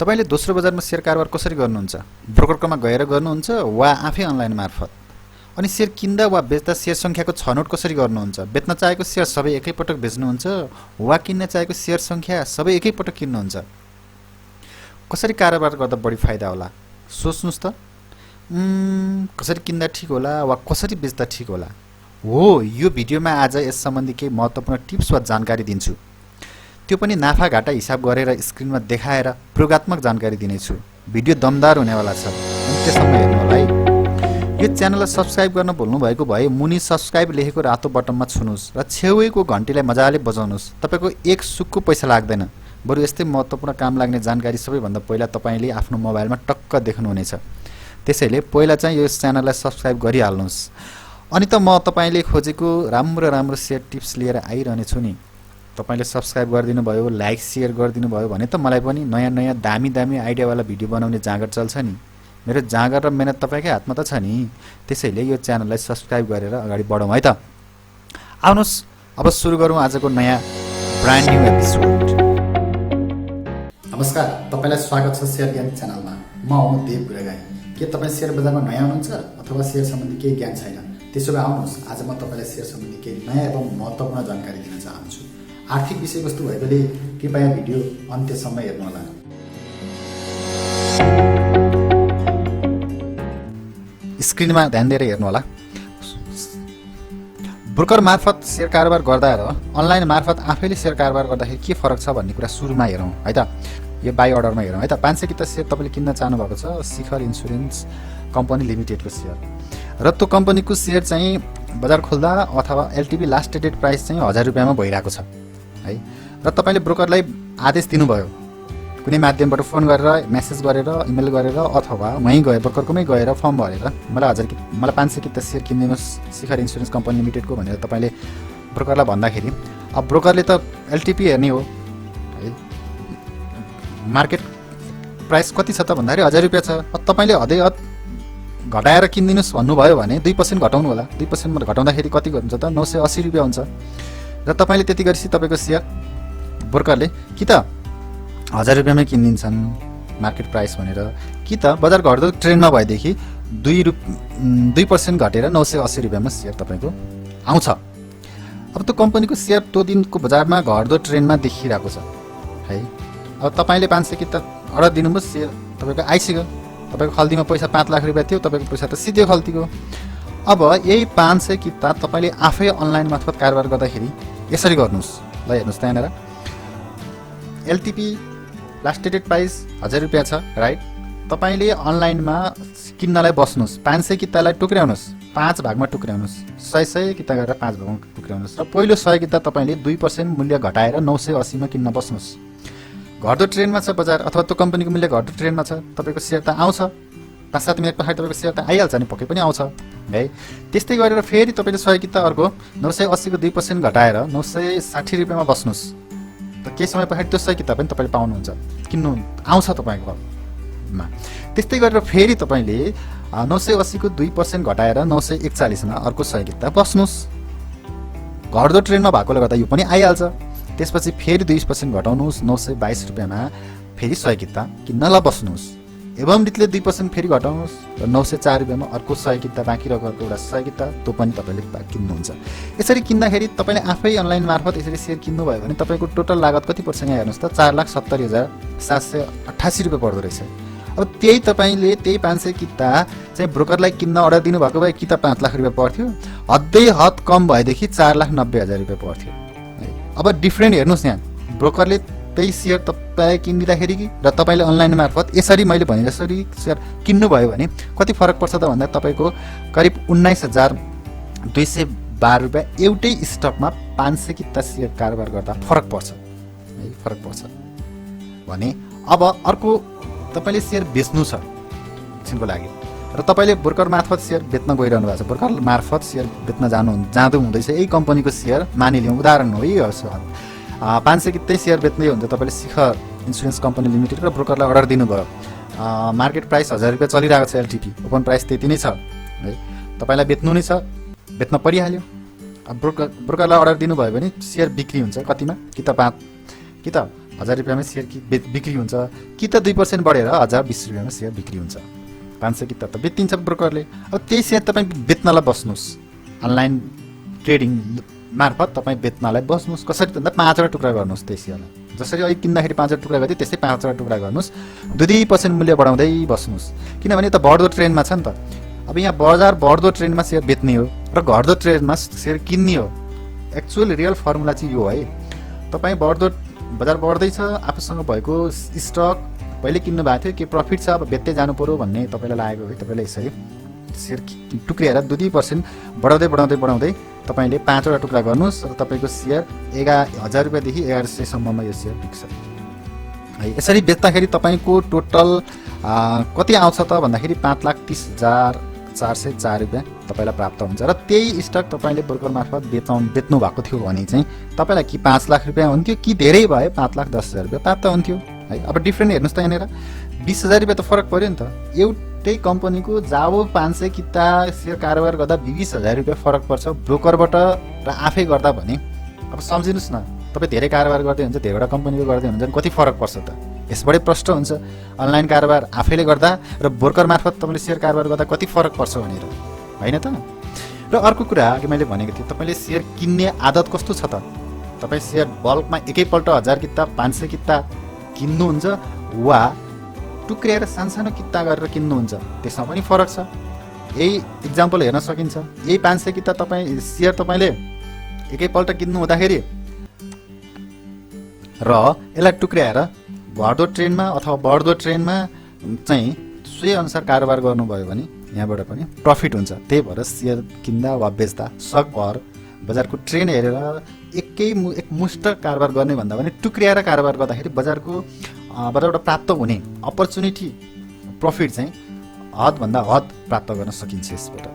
तपाईले दोस्रो बजारमा शेयर कारोबार कसरी गर्नुहुन्छ? ब्रोकरकोमा गएर गर्नुहुन्छ वा आफै अनलाइन मार्फत? अनि शेयर किन्दा वा बेच्दा शेयर संख्याको छनौट कसरी गर्नुहुन्छ? बेच्न चाहेको शेयर सबै एकैपटक बेच्नुहुन्छ वा किन्न चाहेको शेयर संख्या सबै एकैपटक किन्नुहुन्छ? कसरी कारोबार गर्दा बढी फाइदा होला? सोच्नुस् त। कसरी किन्दा ठीक होला वा कसरी बेच्दा ठीक होला? हो, यो भिडियोमा आज यस सम्बन्धी केही महत्त्वपूर्ण टिप्स वा जानकारी दिन्छु। त्यो पनि नाफा घाटा हिसाब गरेर स्क्रिनमा देखाएर प्रयोगात्मक जानकारी दिनेछु। भिडियो दमदार हुनेवाला छ, अन्त्यसम्म हेर्नु होला है। यो च्यानललाई सब्स्क्राइब गर्न भुल्नु भएको भए मुनि सब्स्क्राइब लेखेको रातो बटनमा छुनुस् र छेउको घन्टीलाई मजाले बजाउनुस्। तपाईको एक सुकको पैसा लाग्दैन, बरु यस्तै महत्त्वपूर्ण काम लाग्ने जानकारी सबैभन्दा पहिला तपाईले आफ्नो मोबाइलमा टक्क देख्नुहुनेछ। त्यसैले पहिला चाहिँ यो च्यानललाई सब्स्क्राइब गरिहाल्नुस्। अनि त म तपाईले खोजेको राम्रो शेयर टिप्स लिएर आइरहनेछु नि। तपाईले सब्स्क्राइब गरिदिनु भयो, लाइक शेयर गरिदिनु भयो भने त मलाई पनि नयाँ दामी आइडियावाला भिडियो बनाउने जाँगर चल्छ नि। मेरो जाँगर र मेहनत तपाईकै हातमा त छ नि। त्यसैले यो च्यानललाई सब्स्क्राइब गरेर अगाडि बढौँ है त। आउनुस् अब सुरु गरौँ आजको नयाँ ब्रान्ड न्यू एपिसोड। नमस्कार, तपाईलाई स्वागत छ शेयर ज्ञान च्यानलमा। म हुँ देव गुरागाई। के तपाईँ शेयर बजारमा नयाँ हुनुहुन्छ अथवा शेयर सम्बन्धी केही ज्ञान छैन? त्यसो भए आउनुहोस्, आज म तपाईलाई शेयर सम्बन्धी केही नयाँ एवं महत्त्वपूर्ण जानकारी दिन चाहन्छु। आर्थिक विषयवस्तु भएकोले कृपया भिडियो अन्त्यसम्म हेर्नुहोला। स्क्रिनमा ध्यान दिएर हेर्नुहोला। ब्रोकर मार्फत शेयर कारोबार गर्दा र अनलाइन मार्फत आफैले शेयर कारोबार गर्दाखेरि के फरक छ भन्ने कुरा सुरुमा हेरौँ है त। यो बाई अर्डरमा हेरौँ है त। 500 किता शेयर तपाईँले किन्न चाहनुभएको छ शिखर इन्सुरेन्स कम्पनी लिमिटेडको शेयर, र त्यो कम्पनीको शेयर चाहिँ बजार खोल्दा अथवा एलटिभी लास्ट डेट प्राइस चाहिँ 1000 रुपियाँमा भइरहेको छ है। र तपाईँले ब्रोकरलाई आदेश दिनुभयो कुनै माध्यमबाट फोन गरेर, मेसेज गरेर, इमेल गरेर अथवा वहीँ गएर ब्रोकरकोमै गएर फर्म भरेर मलाई 500 किता शेयर किनिदिनुहोस् शिखर इन्सुरेन्स कम्पनी लिमिटेडको भनेर तपाईँले ब्रोकरलाई भन्दाखेरि अब ब्रोकरले त एलटिपी हेर्ने हो है। मार्केट प्राइस कति छ त भन्दाखेरि 1000 रुपियाँ छ। तपाईँले हदैहद घटाएर किनिदिनुहोस् भन्नुभयो भने 2% घटाउनु होला। 2% घटाउँदाखेरि कति हुन्छ त 980 रुपियाँ हुन्छ। र तपाईँले त्यति गरेपछि तपाईँको शेयर ब्रोकरले कि त 1000 रुपियाँमै किनिदिन्छन् मार्केट प्राइस भनेर, कि त बजार घट्दो ट्रेन्डमा भएदेखि 2% घटेर 980 रुपियाँमा शेयर तपाईँको आउँछ। अब त्यो कम्पनीको शेयर त्यो दिनको बजारमा घट्दो ट्रेन्डमा देखिरहेको छ है। अब तपाईँले 500 किता अर्डर दिनुभयो, शेयर तपाईँको आइसक्यो। तपाईँको खल्तीमा पैसा 5 लाख रुपियाँ थियो, तपाईँको पैसा त सिधै खल्तीको। अब यही 500 किता तपाईँले आफै अनलाइन मार्फत कारोबार गर्दाखेरि यसरी गर्नुहोस्। ल हेर्नुहोस् त्यहाँनिर एलटिपी लास्ट डेट प्राइस 1000 रुपियाँ छ राइट। तपाईँले अनलाइनमा किन्नलाई बस्नुहोस्, 500 कितालाई टुक्र्याउनुहोस्, 5 भागमा टुक्र्याउनुहोस्, 100 किता गरेर 5 भागमा टुक्र्याउनुहोस् र पहिलो 100 किता तपाईँले 2% मूल्य घटाएर 980मा किन्न बस्नुहोस्। घट्दो ट्रेन्डमा छ बजार अथवा त्यो कम्पनीको मूल्य घट्दो ट्रेन्डमा छ, तपाईँको शेयर त आउँछ। 5-7 मिनट पछाडि तपाईँको शेयर त आइहाल्छ नि, पक्कै पनि आउँछ है। त्यस्तै गरेर फेरि तपाईँले 100 किता अर्को 980 को 2% घटाएर 960 रुपियाँमा बस्नुहोस्। त केही समय पछाडि त्यो 100 किता पनि तपाईँले पाउनुहुन्छ, किन्नु आउँछ तपाईँकोमा। त्यस्तै गरेर फेरि तपाईँले 980 को 2% घटाएर 941मा अर्को 100 किता बस्नुहोस्। घट्दो ट्रेन्डमा भएकोले गर्दा यो पनि आइहाल्छ। त्यसपछि फेरि 20% घटाउनुहोस्, 922 रुपियाँमा फेरि 100 किता किन्नलाई बस्नुहोस्। एवं रीतिले 2% फेरि घटाउनुहोस् र 904 रुपियाँमा अर्को 100 किता बाँकी रहेको एउटा 100 किता त्यो पनि तपाईँले किन्नुहुन्छ। यसरी किन्दाखेरि तपाईँले आफै अनलाइन मार्फत यसरी शेयर किन्नुभयो भने तपाईँको टोटल लागत कति पर्छ यहाँ हेर्नुहोस् त, 4,70,788 रुपियाँ पर्दो रहेछ। अब त्यही तपाईँले त्यही 500 किता चाहिँ ब्रोकरलाई किन्न अर्डर दिनुभएको भए कि त 5 लाख रुपियाँ पर्थ्यो, हदै हद कम भएदेखि 4,90,000 रुपियाँ पर्थ्यो। अब डिफ्रेन्ट हेर्नुहोस्, यहाँ ब्रोकरले त्यही शेयर तपाईँ किनिदिँदाखेरि र तपाईँले अनलाइन मार्फत यसरी मैले भने जसरी शेयर किन्नुभयो भने कति फरक पर्छ त भन्दा तपाईँको करिब 19,212 रुपियाँ एउटै स्टकमा 500 किता शेयर कारोबार गर्दा फरक पर्छ है। फरक पर्छ भने अब अर्को तपाईँले शेयर बेच्नु छ एकछिनको लागि र तपाईँले ब्रोकर मार्फत शेयर बेच्न गइरहनु भएको छ। ब्रोकर मार्फत शेयर बेच्न जाँदो हुँदैछ यही कम्पनीको शेयर मानिलिउँ, उदाहरण हो यो। 500 कितै शेयर बेच्दै हुन्छ तपाईँले शिखर इन्सुरेन्स कम्पनी लिमिटेड र ब्रोकरलाई अर्डर दिनुभयो। मार्केट प्राइस 1000 रुपियाँ चलिरहेको छ, एलटिपी ओपन प्राइस त्यति नै छ है। तपाईँलाई बेच्नु नै छ, बेच्न परिहाल्यो। अब ब्रोकरलाई अर्डर दिनुभयो भने शेयर बिक्री हुन्छ कतिमा, कि त 1000 रुपियाँमा सेयर बिक्री हुन्छ कि त 2% बढेर 1020 रुपियाँमा सेयर बिक्री हुन्छ। 500 किता त बेचिन्छ ब्रोकरले। अब त्यही सेयर तपाईँ बेच्नलाई बस्नुहोस्, अनलाइन ट्रेडिङ मार्फत तपाईँ बेच्नलाई बस्नुहोस्। कसरी भन्दा 5 वटा टुक्रा गर्नुहोस् त्यही सेयरलाई। जसरी अहिले किन्दाखेरि 5 वटा टुक्रा गर्थ्यो त्यस्तै 5 वटा टुक्रा गर्नुहोस्, 2% मूल्य बढाउँदै बस्नुहोस्। किनभने त बढ्दो ट्रेन्डमा छ नि त। अब यहाँ बजार बढ्दो ट्रेन्डमा सेयर बेच्ने हो र घट्दो ट्रेन्डमा सेयर किन्ने हो। एक्चुअल रियल फर्मुला चाहिँ यो है। तपाईँ बजार बढ्दैछ, आफूसँग भएको स्टक पहिले किन्नु भएको थियो, के प्रफिट छ, अब बेच्दै जानु पर्यो भन्ने तपाईँलाई लागेको है। तपाईँले यसरी सेयर टुक्रिएर 2% बढाउँदै तपाईँले 5 वटा टुक्रा गर्नुहोस् र तपाईँको सेयर 1000 रुपियाँदेखि 1100 सम्ममा यो सेयर बिक्छ है। यसरी बेच्दाखेरि तपाईँको टोटल कति आउँछ त भन्दाखेरि 5,30,404 रुपियाँ तपाईँलाई प्राप्त हुन्छ। र त्यही स्टक तपाईँले ब्रोकर मार्फत बेच्नु भएको थियो भने चाहिँ तपाईँलाई कि 5 लाख रुपियाँ हुन्थ्यो कि धेरै भए 5,10,000 रुपियाँ प्राप्त हुन्थ्यो है। अब डिफ्रेन्ट हेर्नुहोस् त यहाँनिर 20,000 रुपियाँ त फरक पऱ्यो नि त। एउटै कम्पनीको जाओ 500 किता सेयर कारोबार गर्दा 20,000 रुपियाँ फरक पर्छ ब्रोकरबाट र आफै गर्दा भने। अब सम्झिनुहोस् न, तपाईँ धेरै कारोबार गर्दै हुन्छ, धेरैवटा कम्पनीको गर्दै हुन्छ भने कति फरक पर्छ त। यसबाटै प्रष्ट हुन्छ अनलाइन कारोबार आफैले गर्दा र ब्रोकर मार्फत तपाईँले सेयर कारोबार गर्दा कति फरक पर्छ भनेर, होइन त। र अर्को कुरा अघि मैले भनेको थिएँ, तपाईँले सेयर किन्ने आदत कस्तो छ त। तपाईँ सेयर बल्कमा एकैपल्ट 1000 किता 500 किता किन्नुहुन्छ वा टुक्रिएर सानसानो किता गरेर किन्नुहुन्छ, त्यसमा पनि फरक छ। यही इक्जाम्पल हेर्न सकिन्छ। यही 500 किता सेयर तपाईँले एकैपल्ट किन्नु हुँदाखेरि र यसलाई टुक्रिएर घट्दो ट्रेन्डमा अथवा बढ्दो ट्रेन्डमा चाहिँ सोही अनुसार कारोबार गर्नुभयो भने यहाँबाट पनि प्रफिट हुन्छ। त्यही भएर सेयर किन्दा वा बेच्दा सकभर बजारको ट्रेन्ड हेरेर एकमुष्ट कारोबार गर्ने भन्दा पनि टुक्रिएर कारोबार गर्दाखेरि बजारबाट प्राप्त हुने अपर्च्युनिटी प्रफिट चाहिँ हदभन्दा हद प्राप्त गर्न सकिन्छ यसबाट।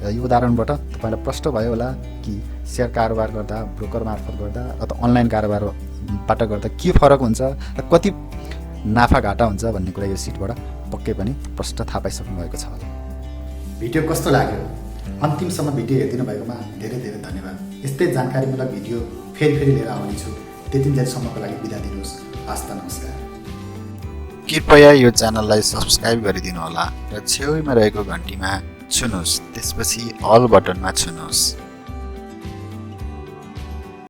यो उदाहरणबाट तपाईँलाई प्रष्ट भयो होला कि सेयर कारोबार गर्दा ब्रोकर मार्फत गर्दा अथवा अनलाइन कारोबारबाट गर्दा के फरक हुन्छ र कति नाफा घाटा हुन्छ भन्ने कुरा यो सिटबाट पक्कै पनि प्रष्ट थाहा पाइसक्नु भएको छ होला। भिडियो कस्तो लाग्यो? अन्तिमसम्म भिडियो हेरिदिनु भएकोमा धेरै धेरै धन्यवाद। यस्तै जानकारीमूलक भिडियो फेरि लिएर आउनेछु। त्यतिन्जेलसम्मको लागि बिदा दिनुहोस्। हस्त नमस्कार। कृपया यो च्यानललाई सब्स्क्राइब गरिदिनु होला र छेउमा रहेको घन्टीमा छुनुहोस्, त्यसपछि अल बटनमा छुनुहोस्।